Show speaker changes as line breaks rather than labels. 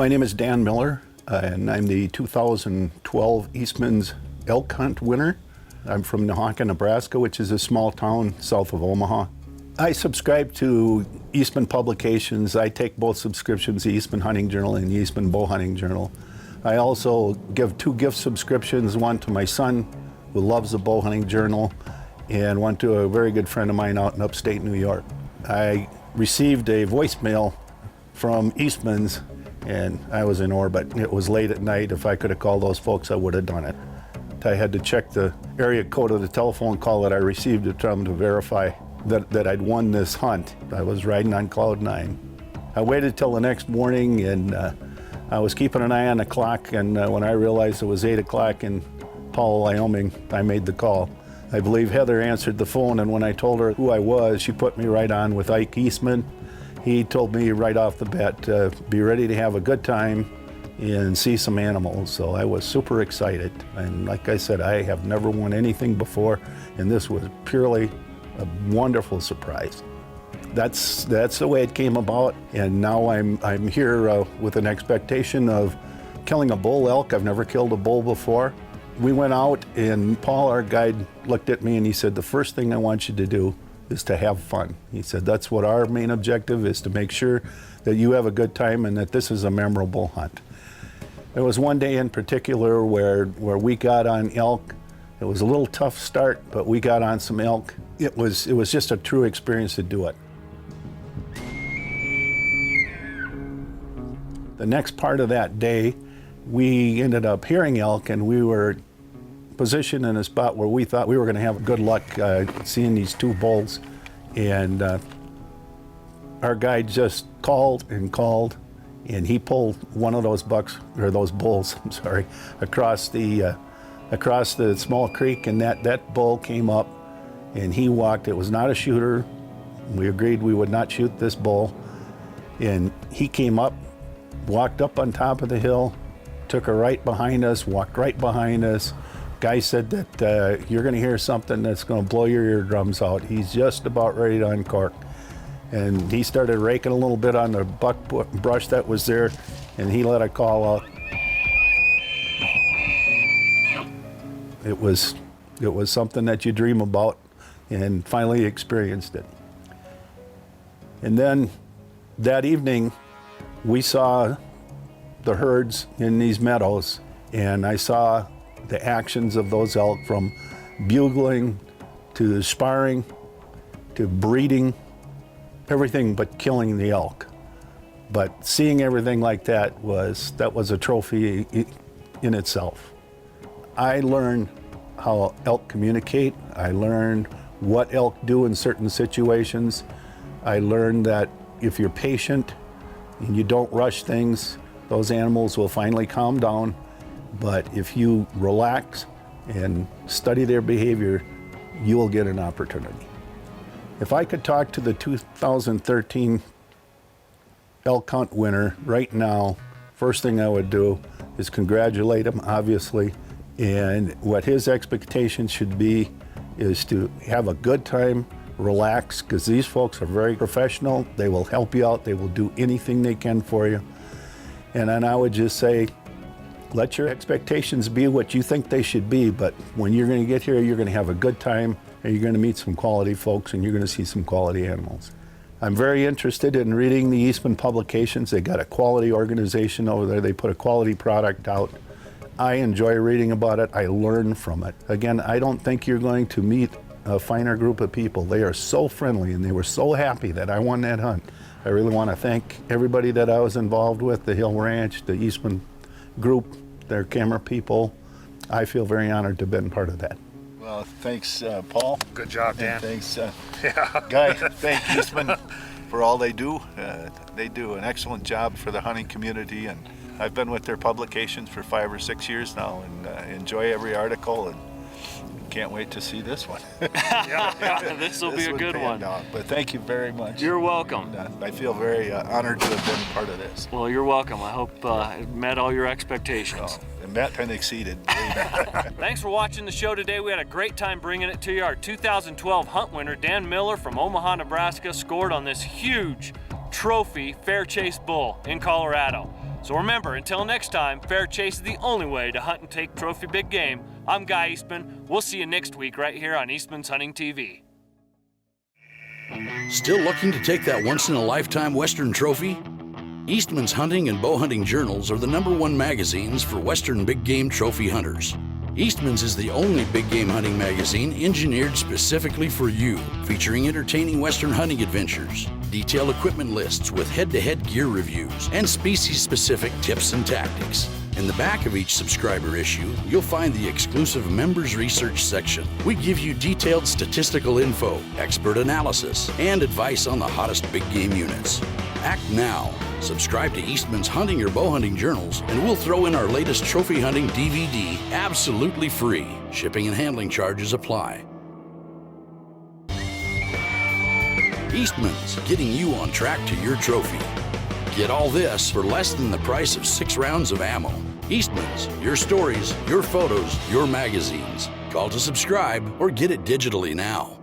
My name is Dan Miller, and I'm the 2012 Eastmans Elk Hunt winner. I'm from Nahawka, Nebraska, which is a small town south of Omaha. I subscribe to Eastman publications. I take both subscriptions, the Eastman Hunting Journal and the Eastman Bow Hunting Journal. I also give 2 gift subscriptions, one to my son, who loves the Bow Hunting Journal, and one to a very good friend of mine out in upstate New York. I received a voicemail from Eastman's, and I was in orbit. It was late at night. If I could have called those folks, I would have done it. I had to check the area code of the telephone call that I received to them to verify that I'd won this hunt. I was riding on cloud 9. I waited till the next morning, and I was keeping an eye on the clock, and when I realized it was 8 o'clock in Powell, Wyoming, I made the call. I believe Heather answered the phone, and when I told her who I was, she put me right on with Ike Eastman. He told me right off the bat, be ready to have a good time and see some animals. So I was super excited. And like I said, I have never won anything before, and this was purely a wonderful surprise. That's the way it came about, and now I'm here with an expectation of killing a bull elk. I've never killed a bull before. We went out, and Paul, our guide, looked at me and he said, the first thing I want you to do is to have fun. He said, that's what our main objective is, to make sure that you have a good time and that this is a memorable hunt. There was one day in particular where we got on elk. It was a little tough start, but we got on some elk. It was just a true experience to do it. The next part of that day, we ended up hearing elk, and we were positioned in a spot where we thought we were going to have good luck seeing these 2 bulls. And our guide just called and called, and he pulled one of those bucks, or those bulls, I'm sorry, across the small creek, and that bull came up, and he walked. It was not a shooter. We agreed we would not shoot this bull, and he came up, walked up on top of the hill, took a right behind us, walked right behind us. Guy said that you're going to hear something that's going to blow your eardrums out. He's just about ready to uncork. And he started raking a little bit on the buck brush that was there, and he let a call out. It was something that you dream about, and finally experienced it. And then that evening, we saw the herds in these meadows, and I saw the actions of those elk, from bugling to sparring to breeding, everything but killing the elk. But seeing everything like that was a trophy in itself. I learned how elk communicate. I learned what elk do in certain situations. I learned that if you're patient and you don't rush things, those animals will finally calm down. But if you relax and study their behavior, you will get an opportunity. If I could talk to the 2013 elk hunt winner right now, first thing I would do is congratulate him, obviously. And what his expectations should be is to have a good time, relax, because these folks are very professional. They will help you out. They will do anything they can for you. And then I would just say, let your expectations be what you think they should be, but when you're going to get here, you're going to have a good time, and you're going to meet some quality folks, and you're going to see some quality animals. I'm very interested in reading the Eastman publications. They got a quality organization over there. They put a quality product out. I enjoy reading about it. I learn from it. Again, I don't think you're going to meet a finer group of people. They are so friendly, and they were so happy that I won that hunt. I really want to thank everybody that I was involved with, the Hill Ranch, the Eastman group, their camera people. I feel very honored to have been part of that.
Well, thanks, Paul.
Good job, Dan.
And thanks, Guy. Thank Eastman for all they do. They do an excellent job for the hunting community, and I've been with their publications for 5 or 6 years now, and enjoy every article, and can't wait to see this one.
This will be a good one.
But thank you very much.
You're welcome.
And, I feel very honored to have been part of this.
Well, you're welcome. I hope it met all your expectations.
And met and exceeded.
Thanks for watching the show today. We had a great time bringing it to you. Our 2012 hunt winner, Dan Miller from Omaha, Nebraska, scored on this huge trophy fair chase bull in Colorado. So remember, until next time, fair chase is the only way to hunt and take trophy big game. I'm Guy Eastman. We'll see you next week right here on Eastman's Hunting TV.
Still looking to take that once-in-a-lifetime Western trophy? Eastman's Hunting and Bow Hunting Journals are the #1 magazines for Western big game trophy hunters. Eastman's is the only big game hunting magazine engineered specifically for you, featuring entertaining Western hunting adventures, detailed equipment lists with head-to-head gear reviews, and species-specific tips and tactics. In the back of each subscriber issue, you'll find the exclusive Members Research section. We give you detailed statistical info, expert analysis, and advice on the hottest big game units. Act now. Subscribe to Eastman's Hunting or Bow Hunting Journals, and we'll throw in our latest trophy hunting DVD absolutely free. Shipping and handling charges apply. Eastman's, getting you on track to your trophy. Get all this for less than the price of 6 rounds of ammo. Eastman's, your stories, your photos, your magazines. Call to subscribe or get it digitally now.